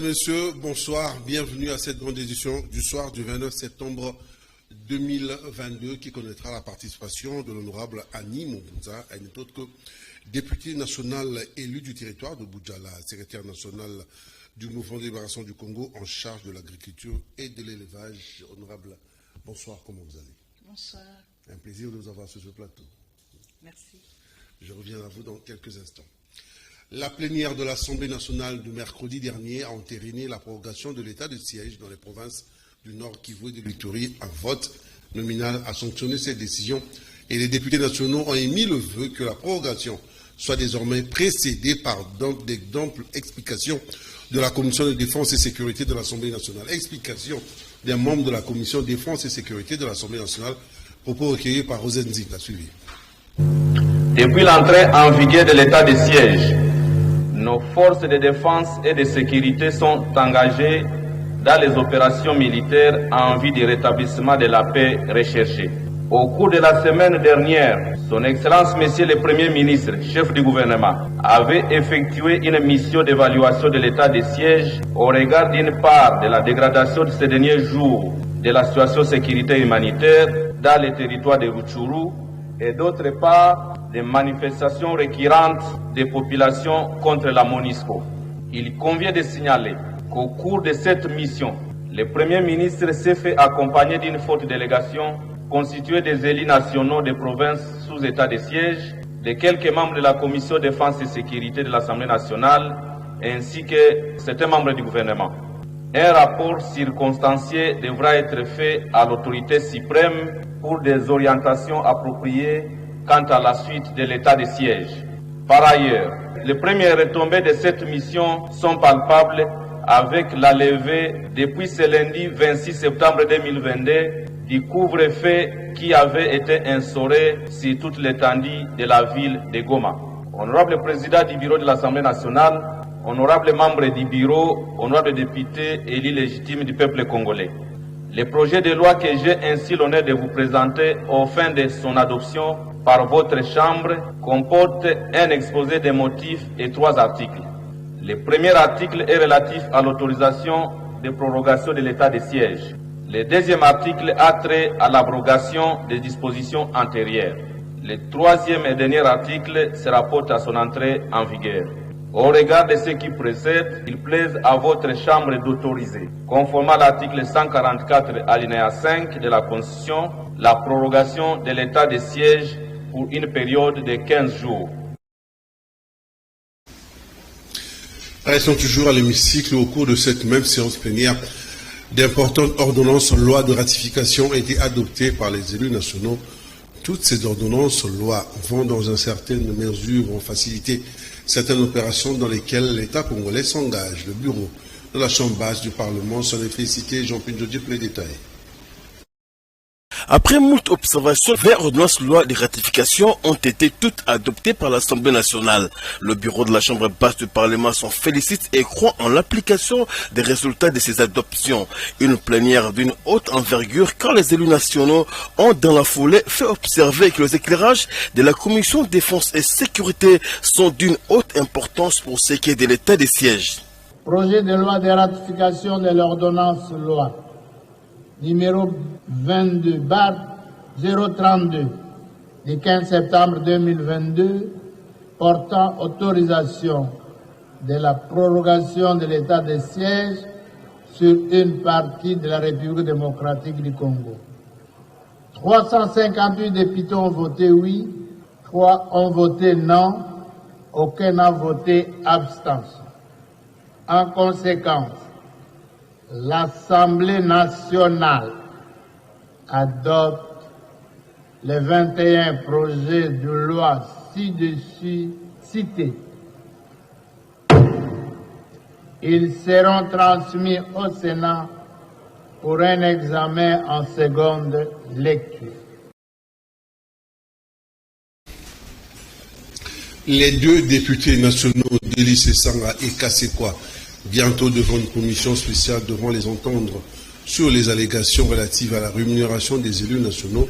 Mesdames, Messieurs, bonsoir. Bienvenue à cette grande édition du soir du 29 septembre 2022 qui connaîtra la participation de l'honorable Annie Mombunza, elle n'est autre que députée nationale élue du territoire de Boudjala, secrétaire nationale du mouvement de libération du Congo en charge de l'agriculture et de l'élevage. Honorable, bonsoir, comment vous allez? Bonsoir. Un plaisir de vous avoir sur ce plateau. Merci. Je reviens à vous dans quelques instants. La plénière de l'Assemblée nationale de mercredi dernier a entériné la prorogation de l'état de siège dans les provinces du Nord Kivu et de l'Ituri. Un vote nominal a sanctionné cette décision et les députés nationaux ont émis le vœu que la prorogation soit désormais précédée par d'amples explications de la Commission de défense et sécurité de l'Assemblée nationale. Explication des membres de la Commission de défense et sécurité de l'Assemblée nationale. Propos recueillis par Rosenzik. La suivi. Depuis l'entrée en vigueur de l'état de siège, nos forces de défense et de sécurité sont engagées dans les opérations militaires en vue du rétablissement de la paix recherchée. Au cours de la semaine dernière, Son Excellence Monsieur le Premier ministre, chef du gouvernement, avait effectué une mission d'évaluation de l'état de siège au regard d'une part de la dégradation de ces derniers jours de la situation sécurité humanitaire dans les territoires de Rutshuru et d'autre part des manifestations récurrentes des populations contre la MONUSCO. Il convient de signaler qu'au cours de cette mission, le Premier ministre s'est fait accompagner d'une forte délégation constituée des élus nationaux des provinces sous état de siège, de quelques membres de la Commission défense et sécurité de l'Assemblée nationale, ainsi que certains membres du gouvernement. Un rapport circonstancié devra être fait à l'autorité suprême pour des orientations appropriées quant à la suite de l'état de siège. Par ailleurs, les premières retombées de cette mission sont palpables avec la levée depuis ce lundi 26 septembre 2022 du couvre-feu qui avait été instauré sur toute l'étendue de la ville de Goma. Honorable président du bureau de l'Assemblée nationale, honorables membres du bureau, honorables députés élus légitimes du peuple congolais. Le projet de loi que j'ai ainsi l'honneur de vous présenter au fin de son adoption par votre Chambre comporte un exposé des motifs et 3 articles. Le premier article est relatif à l'autorisation de prorogation de l'état de siège. Le deuxième article a trait à l'abrogation des dispositions antérieures. Le troisième et dernier article se rapporte à son entrée en vigueur. Au regard de ce qui précède, il plaise à votre Chambre d'autoriser, conformément à l'article 144 alinéa 5 de la Constitution, la prorogation de l'état de siège pour une période de 15 jours. Restons toujours à l'hémicycle. Au cours de cette même séance plénière, d'importantes ordonnances lois de ratification ont été adoptées par les élus nationaux. Toutes ces ordonnances lois vont dans une certaine mesure vont faciliter certaines opérations dans lesquelles l'État congolais s'engage. Le bureau de la Chambre basse du Parlement s'en est félicité. Jean-Pierre Jody pour les détails. Après moult observations, 20 ordonnances lois de ratification ont été toutes adoptées par l'Assemblée nationale. Le bureau de la Chambre basse du Parlement s'en félicite et croit en l'application des résultats de ces adoptions. Une plénière d'une haute envergure car les élus nationaux ont dans la foulée fait observer que les éclairages de la Commission de défense et sécurité sont d'une haute importance pour ce qui est de l'état des sièges. Projet de loi de ratification de l'ordonnance loi numéro 22/032 du 15 septembre 2022 portant autorisation de la prorogation de l'état de siège sur une partie de la République démocratique du Congo. 358 députés ont voté oui, 3 ont voté non, aucun n'a voté abstention. En conséquence, l'Assemblée nationale adopte les 21 projets de loi ci-dessus cités. Ils seront transmis au Sénat pour un examen en seconde lecture. Les 2 députés nationaux Deli Sesanga et Kassekwa bientôt devant une commission spéciale devront les entendre sur les allégations relatives à la rémunération des élus nationaux.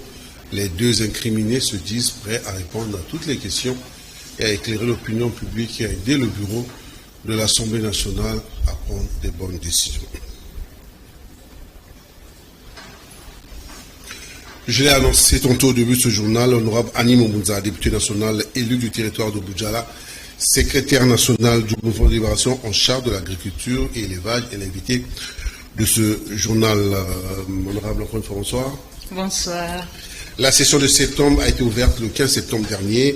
Les 2 incriminés se disent prêts à répondre à toutes les questions et à éclairer l'opinion publique et à aider le bureau de l'Assemblée nationale à prendre des bonnes décisions. Je l'ai annoncé tantôt au début de ce journal, l'honorable Annie Mombunza, député national élu du territoire de Boudjala, secrétaire national du mouvement de libération en charge de l'agriculture et l'élevage, est l'invité de ce journal. Honorable, encore une fois, bonsoir. Bonsoir. La session de septembre a été ouverte le 15 septembre dernier.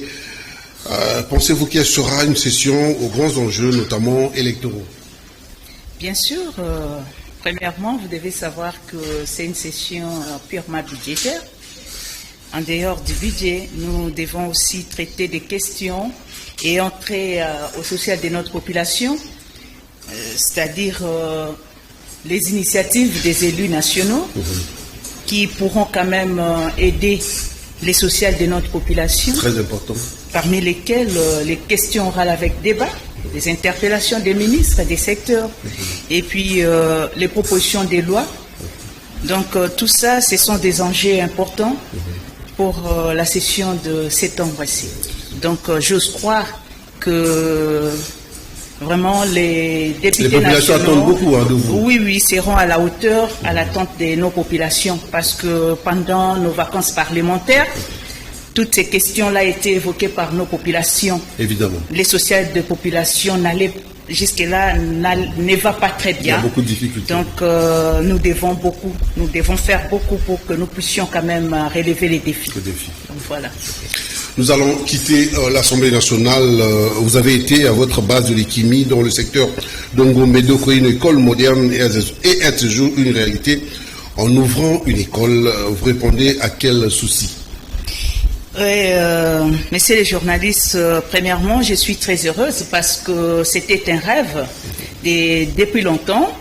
Pensez-vous qu'elle sera une session aux grands enjeux, notamment électoraux? Bien sûr. Premièrement, vous devez savoir que c'est une session purement budgétaire. En dehors du budget, nous devons aussi traiter des questions et entrer au social de notre population, c'est-à-dire les initiatives des élus nationaux qui pourront quand même aider les sociales de notre population. Très important. Parmi lesquelles les questions orales avec débat, les interpellations des ministres, des secteurs, et puis les propositions des lois. Donc tout ça, ce sont des enjeux importants pour la session de septembre-ci. Donc j'ose croire que vraiment les députés nationaux attendent beaucoup de vous. Oui, seront à la hauteur, à l'attente de nos populations, parce que pendant nos vacances parlementaires, toutes ces questions-là étaient évoquées par nos populations. Évidemment. Les sociales de population jusque-là ne va pas très bien. Il y a beaucoup de difficultés. Donc nous devons faire beaucoup pour que nous puissions quand même relever les défis. Donc, voilà. Nous allons quitter l'Assemblée nationale. Vous avez été à votre base de l'Ikimi dans le secteur d'Ongo-Médoko, une école moderne et est toujours une réalité. En ouvrant une école, vous répondez à quel souci? Oui, messieurs les journalistes, premièrement, je suis très heureuse parce que c'était un rêve depuis longtemps.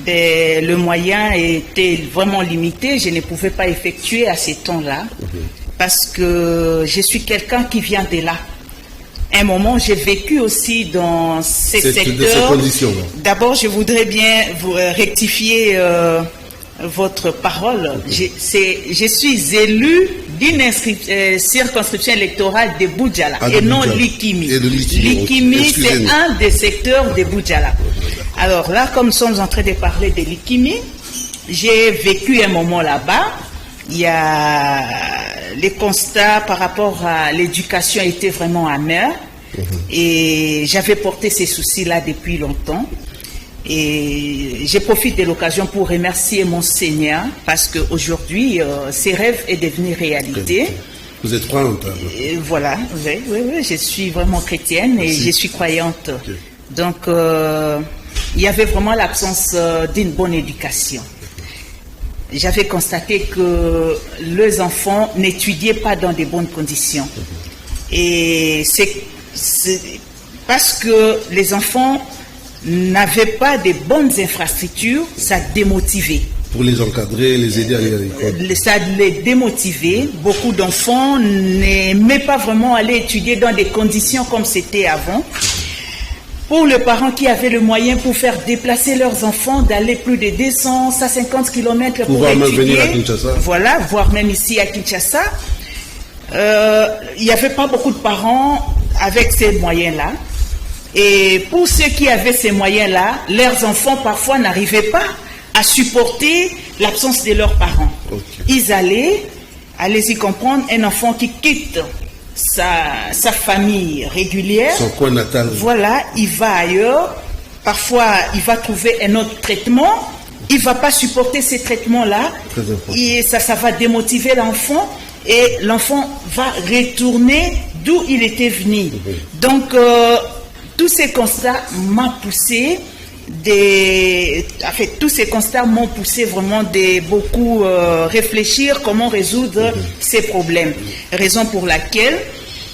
Le moyen était vraiment limité, je ne pouvais pas effectuer à ces temps-là parce que je suis quelqu'un qui vient de là. Un moment, j'ai vécu aussi dans ces secteurs. D'abord, je voudrais bien vous rectifier votre parole. Je suis élu d'une circonscription électorale de Boudjala et non l'Ikimi. L'Ikimi, c'est un des secteurs de Boudjala. Alors là, comme nous sommes en train de parler de l'Ikimi, j'ai vécu un moment là-bas. Il y a les constats par rapport à l'éducation étaient vraiment amers et j'avais porté ces soucis-là depuis longtemps. Et je profite de l'occasion pour remercier mon Seigneur parce qu'aujourd'hui, ces rêves est devenu réalité. Vous êtes croyante? Voilà, oui, je suis vraiment chrétienne et je suis croyante. Okay. Donc, il y avait vraiment l'absence d'une bonne éducation. J'avais constaté que les enfants n'étudiaient pas dans de bonnes conditions. Et c'est parce que les enfants n'avaient pas de bonnes infrastructures, ça démotivait. Pour les encadrer, les aider à aller à l'école. Ça les démotivait. Beaucoup d'enfants n'aimaient pas vraiment aller étudier dans des conditions comme c'était avant. Pour les parents qui avaient le moyen pour faire déplacer leurs enfants, d'aller plus de 200, 150 km pour étudier. Même venir à Kinshasa. Voilà, voire même ici à Kinshasa. Il n'y avait pas beaucoup de parents avec ces moyens-là. Et pour ceux qui avaient ces moyens-là, leurs enfants parfois n'arrivaient pas à supporter l'absence de leurs parents. Okay. Ils allaient, allez-y comprendre, un enfant qui quitte sa famille régulière. Son coin natal. Voilà, il va ailleurs. Parfois, il va trouver un autre traitement. Il ne va pas supporter ces traitements-là. Et ça va démotiver l'enfant. Et l'enfant va retourner d'où il était venu. Donc, tous ces constats m'ont poussé tous ces constats m'ont poussé vraiment de beaucoup réfléchir comment résoudre ces problèmes. Raison pour laquelle,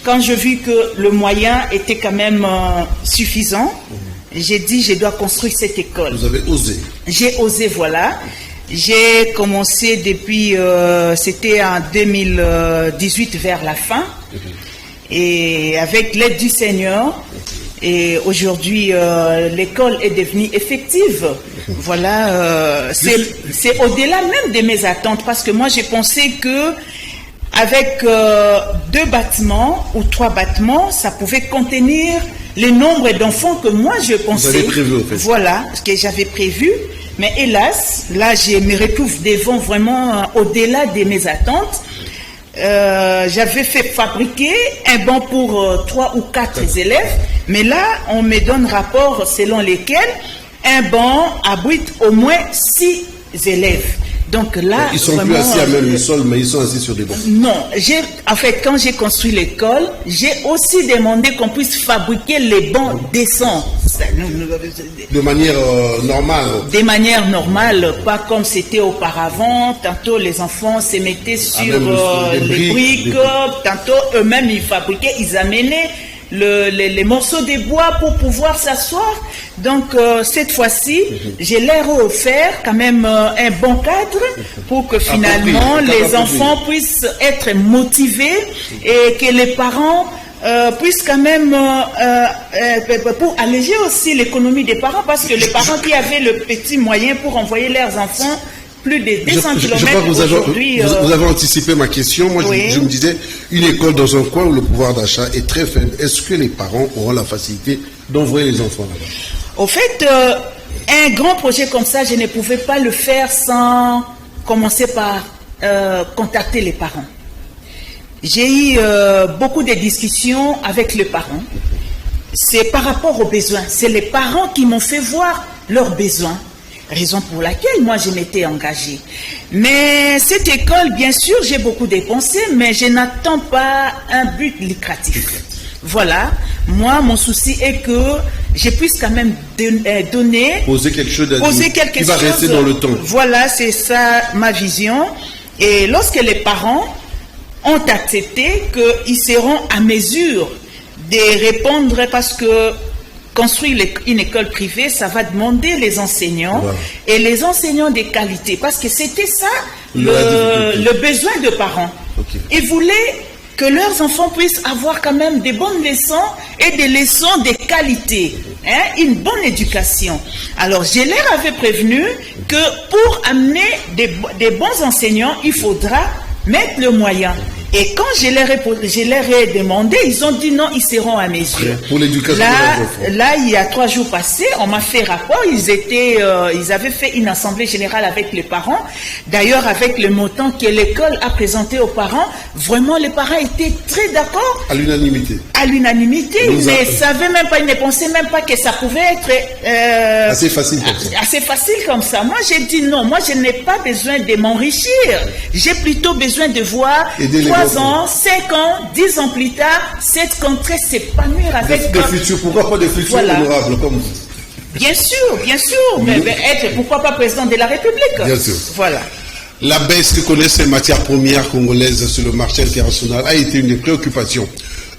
quand je vis que le moyen était quand même suffisant, j'ai dit je dois construire cette école. Vous avez osé. J'ai osé, voilà. J'ai commencé depuis, c'était en 2018 vers la fin, et avec l'aide du Seigneur. Et aujourd'hui, l'école est devenue effective. Voilà, c'est au-delà même de mes attentes, parce que moi, j'ai pensé que avec 2 bâtiments ou 3 bâtiments, ça pouvait contenir le nombre d'enfants que moi je pensais. Vous avez prévu, en fait. Voilà, ce que j'avais prévu. Mais hélas, là, je me retrouve devant vraiment au-delà de mes attentes. J'avais fait fabriquer un banc pour 3 ou 4 élèves, mais là, on me donne rapport selon lesquels un banc abrite au moins 6 élèves. Donc là, ils sont vraiment, plus assis à même le sol, mais ils sont assis sur des bancs. Non, en fait, quand j'ai construit l'école, j'ai aussi demandé qu'on puisse fabriquer les bancs décents. De manière normale. De manière normale, pas comme c'était auparavant. Tantôt, les enfants se mettaient sur les briques. Tantôt, eux-mêmes, ils fabriquaient, ils amenaient les morceaux de bois pour pouvoir s'asseoir. Donc cette fois-ci, je leur ai offert quand même un bon cadre pour que finalement les enfants puissent être motivés et que les parents puissent quand même pour alléger aussi l'économie des parents, parce que les parents qui avaient le petit moyen pour envoyer leurs enfants plus de 200 km aujourd'hui. Vous avez anticipé ma question. Moi, oui. je me disais, une école dans un coin où le pouvoir d'achat est très faible, est-ce que les parents auront la facilité d'envoyer les enfants là-bas? Au fait, un grand projet comme ça, je ne pouvais pas le faire sans commencer par contacter les parents. J'ai eu beaucoup de discussions avec les parents. C'est par rapport aux besoins. C'est les parents qui m'ont fait voir leurs besoins. Raison pour laquelle moi je m'étais engagée. Mais cette école, bien sûr, j'ai beaucoup dépensé, mais je n'attends pas un but lucratif. Voilà, moi mon souci est que je puisse quand même donner, poser quelque chose qui va rester dans le temps. Voilà, c'est ça ma vision. Et lorsque les parents ont accepté qu'ils seront à mesure de répondre, parce que construire une école privée, ça va demander les enseignants, wow. Et les enseignants de qualité, parce que c'était ça le besoin de parents. Okay. Ils voulaient que leurs enfants puissent avoir quand même des bonnes leçons et des leçons de qualité, une bonne éducation. Alors, je leur avais prévenu que pour amener des bons enseignants, il faudra mettre le moyen. Et quand je leur ai demandé, ils ont dit non, ils seront à mesure. Pour l'éducation. Là, il y a 3 jours passés, on m'a fait rapport. Ils avaient fait une assemblée générale avec les parents. D'ailleurs, avec le montant que l'école a présenté aux parents, vraiment, les parents étaient très d'accord. À l'unanimité. À l'unanimité. Ils ne savaient même pas, ils ne pensaient même pas que ça pouvait être assez facile comme ça. Assez facile comme ça. Moi, j'ai dit non. Moi, je n'ai pas besoin de m'enrichir. J'ai plutôt besoin de voir 3 ans, 5 ans, 10 ans plus tard, cette contrée s'épanouir avec des futurs, pourquoi pas des futurs honorables comme vous? Bien sûr, mais être, pourquoi pas président de la République? Bien sûr. Voilà. La baisse que connaissent les matières premières congolaises sur le marché international a été une des préoccupations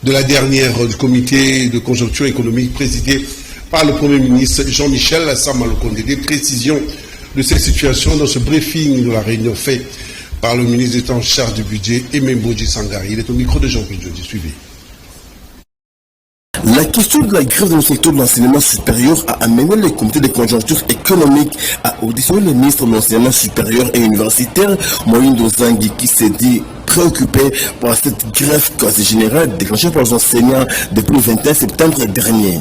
de la dernière du comité de conjoncture économique présidé par le Premier ministre Jean-Michel Sama-Lukonde. Des précisions de cette situation dans ce briefing de la réunion fait par le ministre d'État en charge du budget, Ememboji Sangari. Il est au micro de Jean-Pierre Jodi. Suivez. La question de la grève dans le secteur de l'enseignement supérieur a amené le comité de conjoncture économique à auditionner le ministre de l'enseignement supérieur et universitaire, Moïndo Zangui, qui s'est dit préoccupé par cette grève quasi générale déclenchée par les enseignants depuis le 21 septembre dernier.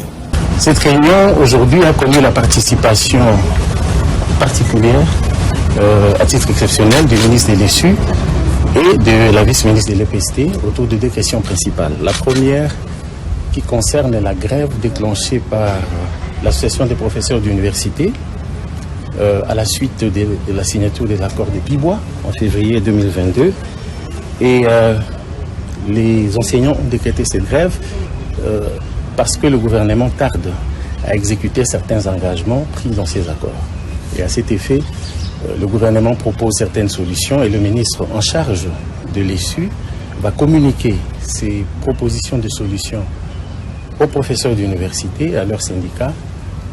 Cette réunion aujourd'hui a connu la participation particulière à titre exceptionnel du ministre de l'ESU et de la vice-ministre de l'EPST autour de 2 questions principales. La première qui concerne la grève déclenchée par l'association des professeurs d'université à la suite de la signature de l'accord de Bibois en février 2022. Et les enseignants ont décrété cette grève parce que le gouvernement tarde à exécuter certains engagements pris dans ces accords. Et à cet effet, le gouvernement propose certaines solutions et le ministre en charge de l'ESU va communiquer ces propositions de solutions aux professeurs d'université, à leurs syndicats,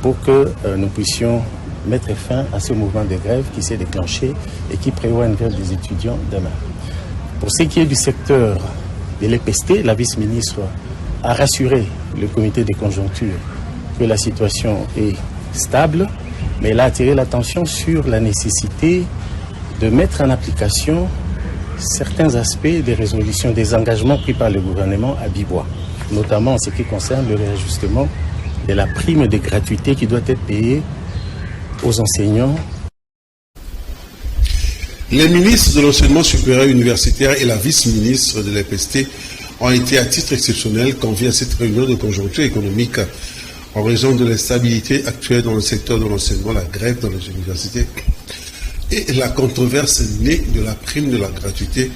pour que nous puissions mettre fin à ce mouvement de grève qui s'est déclenché et qui prévoit une grève des étudiants demain. Pour ce qui est du secteur de l'EPST, la vice-ministre a rassuré le comité de conjoncture que la situation est stable, mais elle a attiré l'attention sur la nécessité de mettre en application certains aspects des résolutions, des engagements pris par le gouvernement à Bibois. notamment en ce qui concerne le réajustement de la prime de gratuité qui doit être payée aux enseignants. Les ministres de l'enseignement supérieur universitaire et la vice-ministre de l'EPST ont été à titre exceptionnel conviés à cette réunion de conjoncture économique en raison de l'instabilité actuelle dans le secteur de l'enseignement, la grève dans les universités et la controverse née de la prime de la gratuité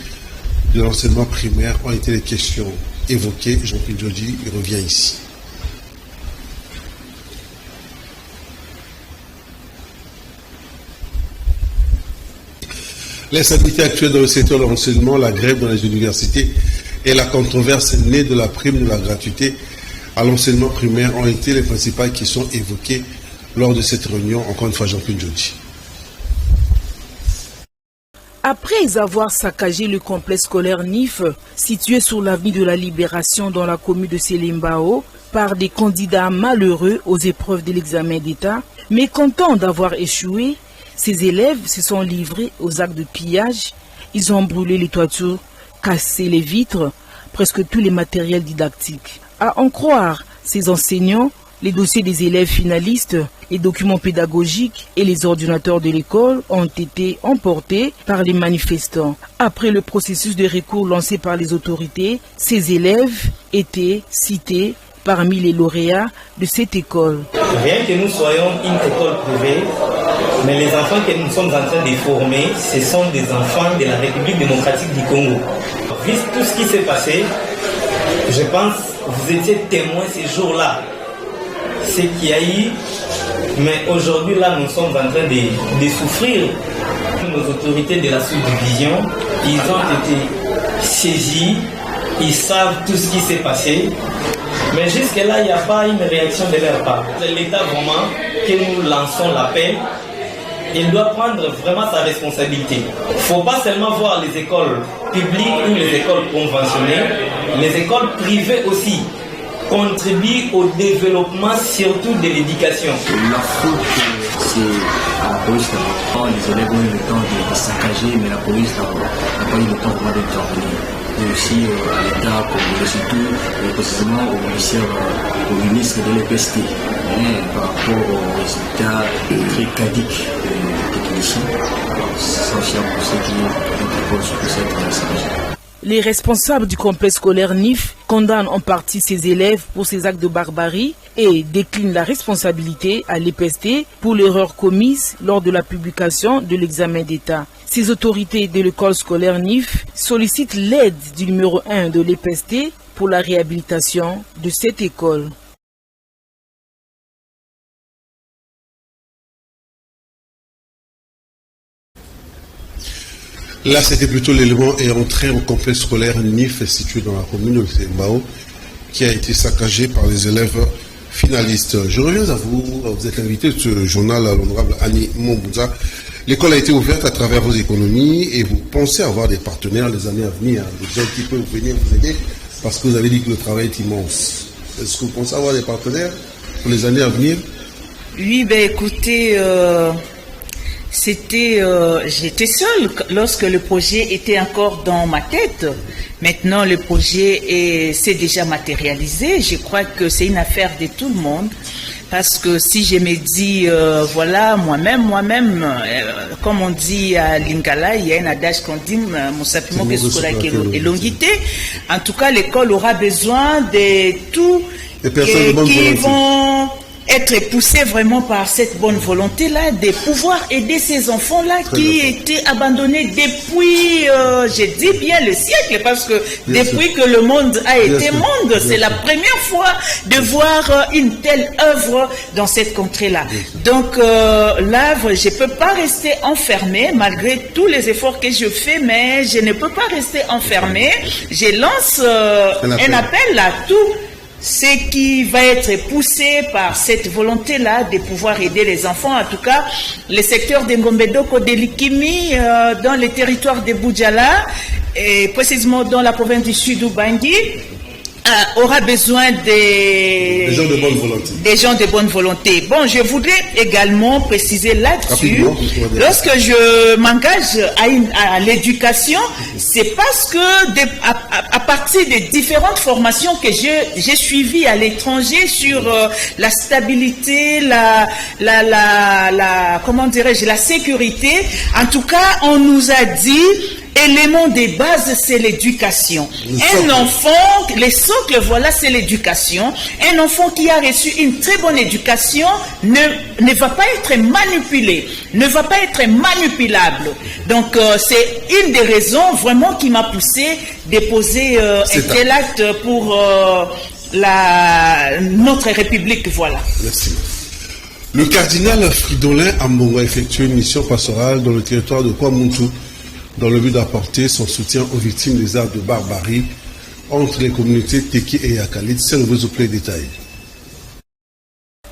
de l'enseignement primaire ont été les questions évoquées. Jean-Pierre Djodji revient ici. L'instabilité actuelle dans le secteur de l'enseignement, la grève dans les universités et la controverse née de la prime de la gratuité à l'enseignement primaire ont été les principales questions évoquées lors de cette réunion. Encore une fois, Jean-Pierre Djodji. Après avoir saccagé le complexe scolaire NIF, situé sur l'avenue de la Libération dans la commune de Selimbao, par des candidats malheureux aux épreuves de l'examen d'État, mécontents d'avoir échoué, ces élèves se sont livrés aux actes de pillage. Ils ont brûlé les toitures, cassé les vitres, presque tous les matériels didactiques. À en croire ces enseignants, les dossiers des élèves finalistes, les documents pédagogiques et les ordinateurs de l'école ont été emportés par les manifestants. Après le processus de recours lancé par les autorités, ces élèves étaient cités parmi les lauréats de cette école. Bien que nous soyons une école privée, mais les enfants que nous sommes en train de former, ce sont des enfants de la République démocratique du Congo. Vu tout ce qui s'est passé, je pense que vous étiez témoins ces jours-là. Ce qu'il y a eu, mais aujourd'hui là nous sommes en train de souffrir. Nos autorités de la sous-division, ils ont été saisis, ils savent tout ce qui s'est passé, mais jusque-là il n'y a pas une réaction de leur part. L'État vraiment que nous lançons l'appel, il doit prendre vraiment sa responsabilité. Il ne faut pas seulement voir les écoles publiques ou les écoles conventionnelles, les écoles privées aussi contribuent au développement surtout de l'éducation. La faute, c'est à la police d'abord. Les élèves ont eu le temps de saccager, mais la police n'a pas eu le temps vraiment d'intervenir. Et aussi à l'État, comme surtout précisément au ministre de l'EPST, par rapport aux résultats très cadiques des techniciens. C'est aussi pour ce qui est notre école sur cette saccagée. Les responsables du complexe scolaire NIF condamnent en partie ces élèves pour ces actes de barbarie et déclinent la responsabilité à l'EPST pour l'erreur commise lors de la publication de l'examen d'État. Ces autorités de l'école scolaire NIF sollicitent l'aide du numéro 1 de l'EPST pour la réhabilitation de cette école. Là, c'était plutôt l'élément et entrée au complexe scolaire NIF situé dans la commune de Selimbao qui a été saccagé par les élèves finalistes. Je reviens à vous. Vous êtes invité de ce journal à l'honorable Annie Mombouza. L'école a été ouverte à travers vos économies et vous pensez avoir des partenaires les années à venir, des gens qui peuvent venir vous aider parce que vous avez dit que le travail est immense. Est-ce que vous pensez avoir des partenaires pour les années à venir? Oui, écoutez... j'étais seule lorsque le projet était encore dans ma tête. Maintenant, le projet s'est déjà matérialisé. Je crois que c'est une affaire de tout le monde. Parce que si je me dis, voilà, moi-même, comme on dit à Lingala, il y a un adage qu'on dit, en tout cas, l'école aura besoin de tout qui vont être poussés vraiment par cette bonne volonté-là de pouvoir aider ces enfants-là qui étaient abandonnés depuis, je dis bien le siècle, parce que depuis que le monde a été monde, c'est la première fois de voir une telle œuvre dans cette contrée-là. Donc là, je ne peux pas rester enfermée, malgré tous les efforts que je fais, mais je ne peux pas rester enfermée. Je lance un appel à tout ce qui va être poussé par cette volonté-là de pouvoir aider les enfants, en tout cas, le secteur de Ngombedoko, de Likimi, dans les territoires de Boudjala, et précisément dans la province du Sud Ubangi, aura besoin des gens de bonne volonté. Des gens de bonne volonté. Bon, je voudrais également préciser là-dessus, lorsque je m'engage à l'éducation, c'est parce que à partir des différentes formations que j'ai suivies à l'étranger sur la stabilité, comment dirais-je, la sécurité, en tout cas, on nous a dit, élément de base, c'est l'éducation. Un enfant, les socles, voilà, c'est l'éducation. Un enfant qui a reçu une très bonne éducation ne va pas être manipulé, ne va pas être manipulable. Donc, c'est une des raisons vraiment qui m'a poussé à déposer un tel acte pour notre République. Voilà. Merci. Le cardinal Fridolin Ambongo a effectué une mission pastorale dans le territoire de Kwamuntu, dans le but d'apporter son soutien aux victimes des actes de barbarie entre les communautés Teki et Yakalit. C'est le besoin de détail.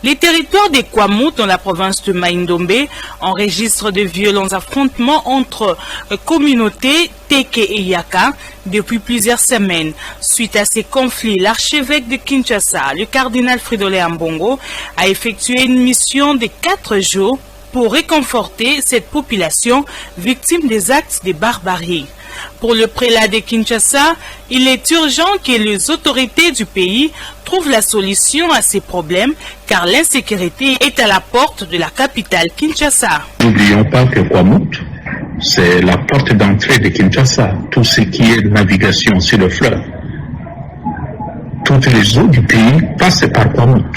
Les territoires des Kwamut dans la province de Maïndombe enregistrent de violents affrontements entre communautés Teke et Yaka depuis plusieurs semaines. Suite à ces conflits, l'archevêque de Kinshasa, le cardinal Fridolin Ambongo, a effectué une mission de 4 jours pour réconforter cette population victime des actes de barbarie. Pour le prélat de Kinshasa, il est urgent que les autorités du pays trouvent la solution à ces problèmes car l'insécurité est à la porte de la capitale Kinshasa. N'oublions pas que Kwamut, c'est la porte d'entrée de Kinshasa. Tout ce qui est navigation sur le fleuve, toutes les eaux du pays passent par Kwamut,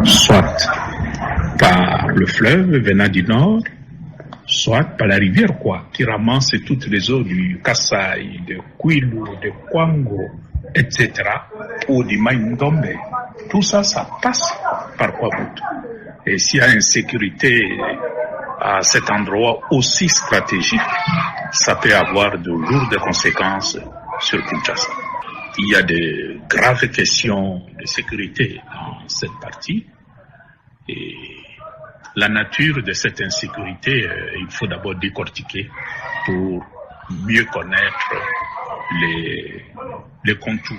soit par le fleuve venant du nord, soit par la rivière qui ramasse toutes les eaux du Kassai, de Kwilu, de Kwango, etc., ou du Maïndombe. Tout ça, ça passe par Kwamut. Et s'il y a insécurité à cet endroit aussi stratégique, ça peut avoir de lourdes conséquences sur Kinshasa. Il y a de graves questions de sécurité dans cette partie. Et la nature de cette insécurité, il faut d'abord décortiquer pour mieux connaître les contours.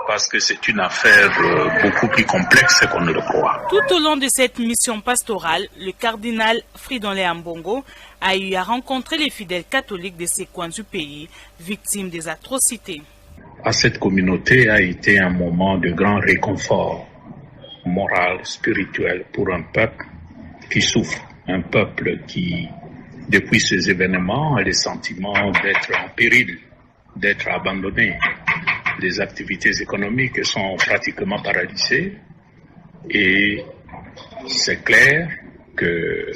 Parce que c'est une affaire beaucoup plus complexe qu'on ne le croit. Tout au long de cette mission pastorale, le cardinal Fridolin Ambongo a eu à rencontrer les fidèles catholiques de ces coins du pays, victimes des atrocités. À cette communauté a été un moment de grand réconfort moral, spirituel pour un peuple qui souffre, un peuple qui, depuis ces événements, a le sentiment d'être en péril, d'être abandonné. Les activités économiques sont pratiquement paralysées et c'est clair que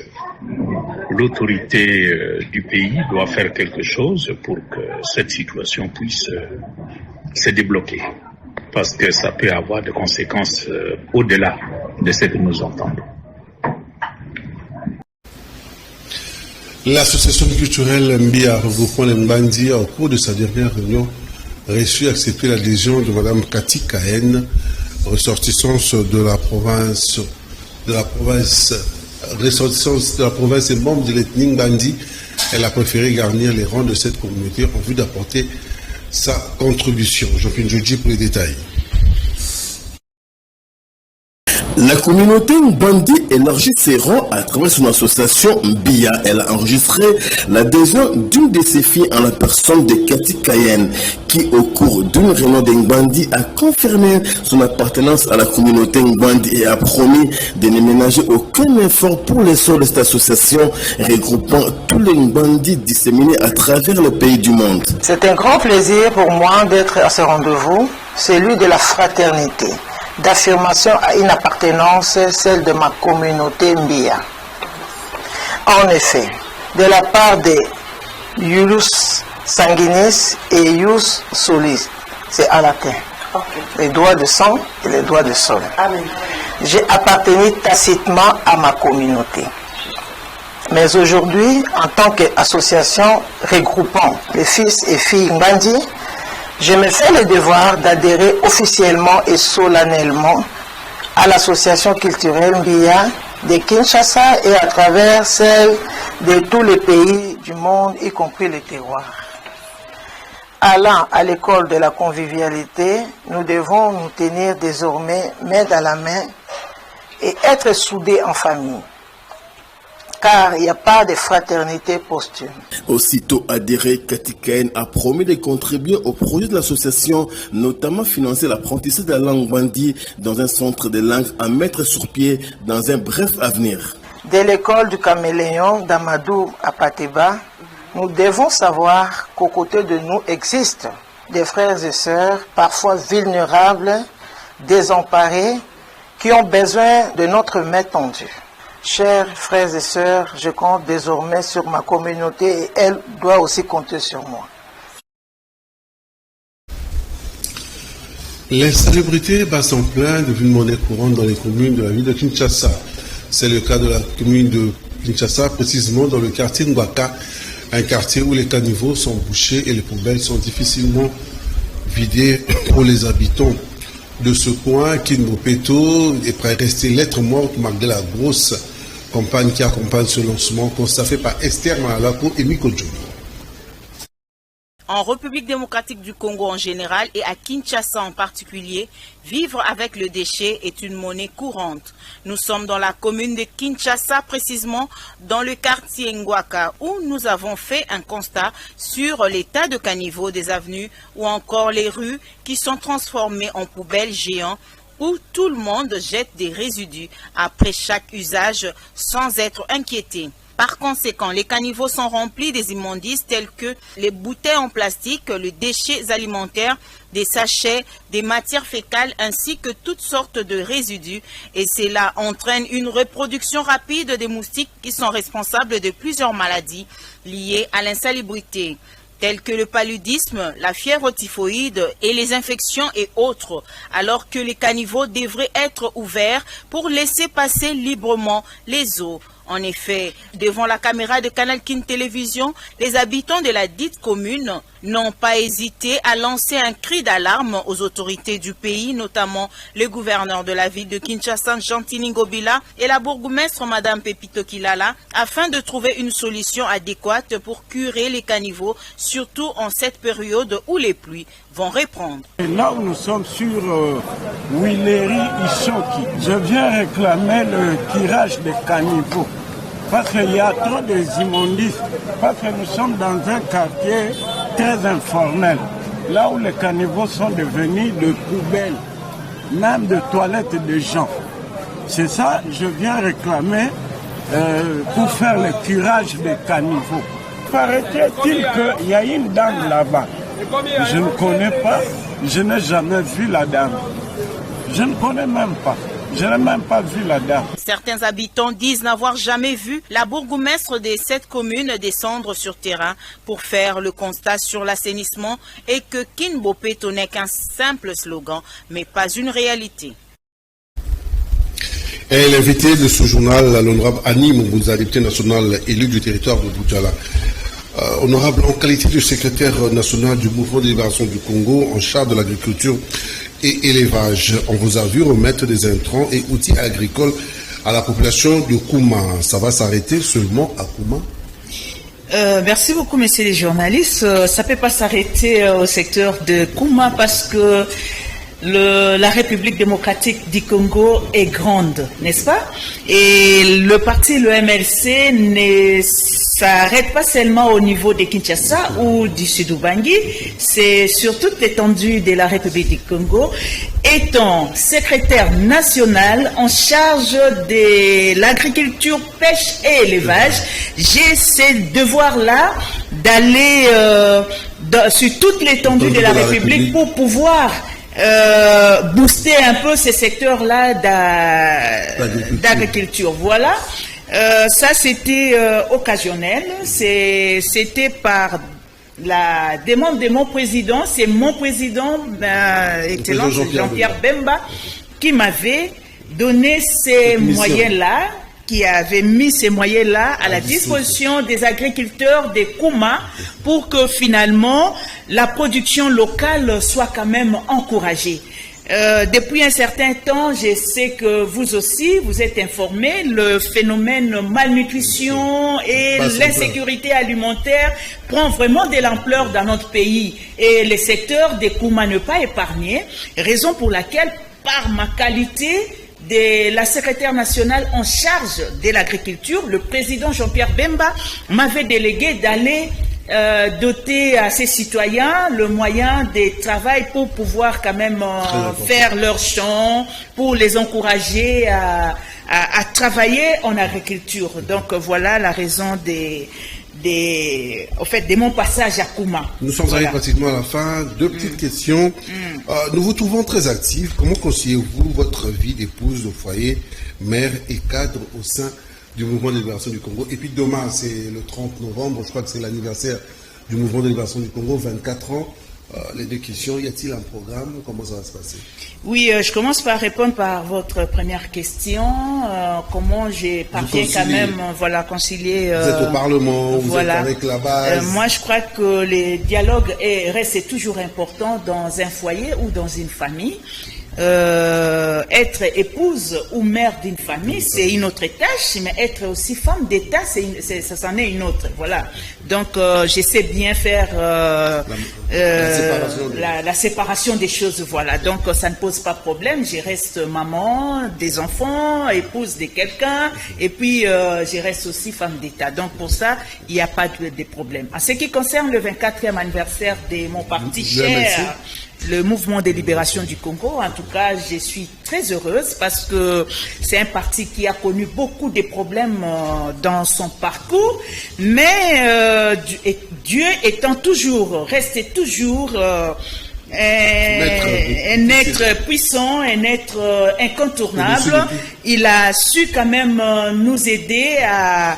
l'autorité du pays doit faire quelque chose pour que cette situation puisse se débloquer. Parce que ça peut avoir des conséquences au-delà de ce que nous entendons. L'association culturelle Mbia regroupant les Mbandi au cours de sa dernière réunion reçu et accepté l'adhésion de Mme Cathy Kahen, ressortissante de la province et membre de l'ethnie Mbandi. Elle a préféré garnir les rangs de cette communauté en vue d'apporter sa contribution. Jean-Pierre Ndjoudji pour les détails. La communauté Mbandi élargit ses rangs à travers son association Mbia. Elle a enregistré l'adhésion d'une de ses filles en la personne de Cathy Kayen, qui au cours d'une réunion d'Mbandi a confirmé son appartenance à la communauté Mbandi et a promis de ne ménager aucun effort pour l'essor de cette association regroupant tous les Mbandi disséminés à travers le pays du monde. C'est un grand plaisir pour moi d'être à ce rendez-vous, celui de la fraternité, d'affirmation à une appartenance, celle de ma communauté Mbia. En effet, de la part de Iulus Sanguinis et Ius Solis, c'est à latin, les doigts de sang et les doigts de sol. J'ai appartenu tacitement à ma communauté. Mais aujourd'hui, en tant qu'association regroupant les fils et filles Mbandi, je me fais le devoir d'adhérer officiellement et solennellement à l'association culturelle Mbia de Kinshasa et à travers celle de tous les pays du monde, y compris les terroirs. Allant à l'école de la convivialité, nous devons nous tenir désormais main dans la main et être soudés en famille. Car il n'y a pas de fraternité posthume. Aussitôt adhéré, Katikaen a promis de contribuer au projet de l'association, notamment financer l'apprentissage de la langue bandi dans un centre de langue à mettre sur pied dans un bref avenir. Dès l'école du Caméléon d'Amadou à Pateba, nous devons savoir qu'aux côtés de nous existent des frères et sœurs, parfois vulnérables, désemparés, qui ont besoin de notre main tendue. Chers frères et sœurs, je compte désormais sur ma communauté et elle doit aussi compter sur moi. L'insalubrité bat son plein devient une monnaie courante dans les communes de la ville de Kinshasa. C'est le cas de la commune de Kinshasa, précisément dans le quartier Ngwaka, un quartier où les caniveaux sont bouchés et les poubelles sont difficilement vidées pour les habitants de ce coin. Kinbopeto est prêt à rester lettre morte malgré la grosse campagne qui accompagne ce lancement, constaté par Esther Malako et Miko Djoumi. En République démocratique du Congo en général et à Kinshasa en particulier, vivre avec le déchet est une monnaie courante. Nous sommes dans la commune de Kinshasa, précisément dans le quartier Ngwaka, où nous avons fait un constat sur l'état de caniveau des avenues ou encore les rues qui sont transformées en poubelles géantes où tout le monde jette des résidus après chaque usage sans être inquiété. Par conséquent, les caniveaux sont remplis des immondices tels que les bouteilles en plastique, les déchets alimentaires, des sachets, des matières fécales ainsi que toutes sortes de résidus. Et cela entraîne une reproduction rapide des moustiques qui sont responsables de plusieurs maladies liées à l'insalubrité, telles que le paludisme, la fièvre typhoïde et les infections et autres, alors que les caniveaux devraient être ouverts pour laisser passer librement les eaux. En effet, devant la caméra de Canal Kin Télévision, les habitants de la dite commune n'ont pas hésité à lancer un cri d'alarme aux autorités du pays, notamment le gouverneur de la ville de Kinshasa, Gentini Ngobila, et la bourgmestre Madame Pepito Kilala, afin de trouver une solution adéquate pour curer les caniveaux, surtout en cette période où les pluies vont reprendre. Et là où nous sommes sur Willery Ishoki, je viens réclamer le tirage des caniveaux. Parce qu'il y a trop d'immondices, parce que nous sommes dans un quartier très informel, là où les caniveaux sont devenus de poubelles, même de toilettes de gens. C'est ça, je viens réclamer pour faire le curage des caniveaux. Paraît-il qu'il y a une dame là-bas. Je ne connais pas, je n'ai jamais vu la dame. Je ne connais même pas. Je n'ai même pas vu la dame. Certains habitants disent n'avoir jamais vu la bourgmestre de cette commune descendre sur terrain pour faire le constat sur l'assainissement et que Kinbopeto n'est qu'un simple slogan, mais pas une réalité. Et l'invité de ce journal, l'honorable Annie Moubouza, députée nationale élue du territoire de Boudjala. Honorable, en qualité de secrétaire national du Mouvement de libération du Congo en charge de l'agriculture et élevage, on vous a vu remettre des intrants et outils agricoles à la population de Kouma. Ça va s'arrêter seulement à Kouma? Merci beaucoup, messieurs les journalistes. Ça ne peut pas s'arrêter au secteur de Kouma parce que la République démocratique du Congo est grande, n'est-ce pas? Et le parti, le MLC, ne s'arrête pas seulement au niveau de Kinshasa ou du Sud-Ubangi, c'est sur toute l'étendue de la République du Congo. Étant secrétaire national en charge de l'agriculture, pêche et élevage, j'ai ce devoir-là d'aller sur toute l'étendue de la République pour pouvoir booster un peu ces secteurs-là d'agriculture. Voilà. Ça, c'était occasionnel. C'était par la demande de mon président. C'est mon président, Excellence Jean-Pierre Bemba, qui m'avait donné ces moyens-là, qui avait mis ces moyens-là à la disposition des agriculteurs de Kouma pour que finalement la production locale soit quand même encouragée. Depuis un certain temps, je sais que vous aussi, vous êtes informés, le phénomène malnutrition et l'insécurité alimentaire prend vraiment de l'ampleur dans notre pays. Et le secteur des Kouma ne pas épargné, raison pour laquelle, par ma qualité de la secrétaire nationale en charge de l'agriculture, le président Jean-Pierre Bemba m'avait délégué d'aller doter à ces citoyens le moyen de travail pour pouvoir quand même faire leur champ, pour les encourager à travailler en agriculture. Donc voilà la raison de mon passage à Kouma. Nous sommes arrivés pratiquement à la fin. Deux petites questions. Nous vous trouvons très actifs. Comment conciliez-vous votre vie d'épouse, de foyer, mère et cadre au sein du mouvement de libération du Congo? Et puis demain, c'est le 30 novembre, je crois que c'est l'anniversaire du mouvement de libération du Congo, 24 ans. Les deux questions, y a-t-il un programme? Comment ça va se passer? Oui, je commence par répondre par votre première question. Comment j'ai parviens quand même concilier... vous êtes au Parlement, vous êtes avec la base. Moi, je crois que les dialogues restent toujours importants dans un foyer ou dans une famille. Être épouse ou mère d'une famille, c'est une autre tâche, mais être aussi femme d'État, ça s'en est une autre. Voilà. Donc, je sais bien faire la séparation des choses. Voilà. Donc, ça ne pose pas de problème. Je reste maman des enfants, épouse de quelqu'un, et puis je reste aussi femme d'État. Donc, pour ça, il n'y a pas de problème. En ce qui concerne le 24e anniversaire de mon parti cher, le mouvement de libération du Congo, en tout cas, je suis très heureuse parce que c'est un parti qui a connu beaucoup de problèmes dans son parcours, mais Dieu étant toujours, resté toujours un être puissant, un être incontournable, il a su quand même nous aider à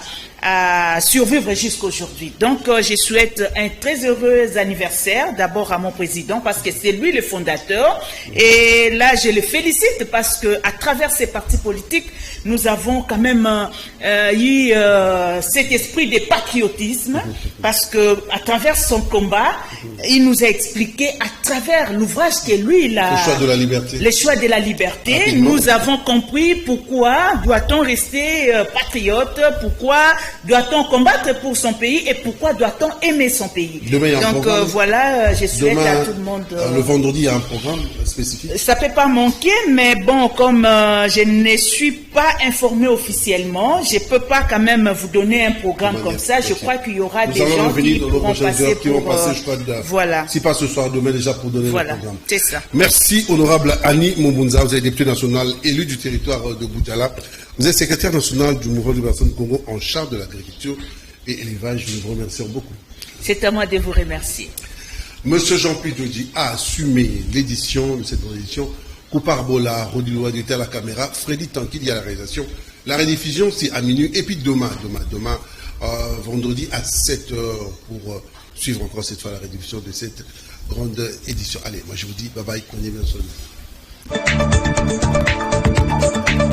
survivre jusqu'aujourd'hui. Donc, je souhaite un très heureux anniversaire, d'abord à mon président, parce que c'est lui le fondateur. Et là, je le félicite parce que à travers ces partis politiques, nous avons quand même eu cet esprit de patriotisme, parce que à travers son combat, il nous a expliqué à travers l'ouvrage que lui, il a... Le choix de la liberté. Le choix de la liberté. Rapidement. Nous avons compris pourquoi doit-on rester patriote, pourquoi doit-on combattre pour son pays et pourquoi doit-on aimer son pays. Demain, il y a un programme. Voilà, je souhaite à tout le monde... le vendredi, il y a un programme spécifique. Ça ne peut pas manquer, mais bon, comme je ne suis pas informé officiellement, je ne peux pas quand même vous donner un programme comme ça. Je crois qu'il y aura des gens qui vont passer voilà. Si pas ce soir, demain déjà pour donner le programme. C'est ça. Merci, honorable Annie Mombunza. Vous êtes députée nationale élue du territoire de Boudjala. Vous êtes secrétaire national du mouvement de libération du Congo en charge de l'agriculture et élevage. Nous vous remercions beaucoup. C'est à moi de vous remercier. Monsieur Jean-Pierre Djodji a assumé l'édition de cette édition. Couparbola, Rodiloa du à la caméra, Freddy Tankidi à la réalisation. La rediffusion, c'est à minuit. Et puis demain, vendredi à 7h pour suivre encore cette fois la rediffusion de cette grande édition. Allez, moi je vous dis bye bye, prenez bien soin de vous.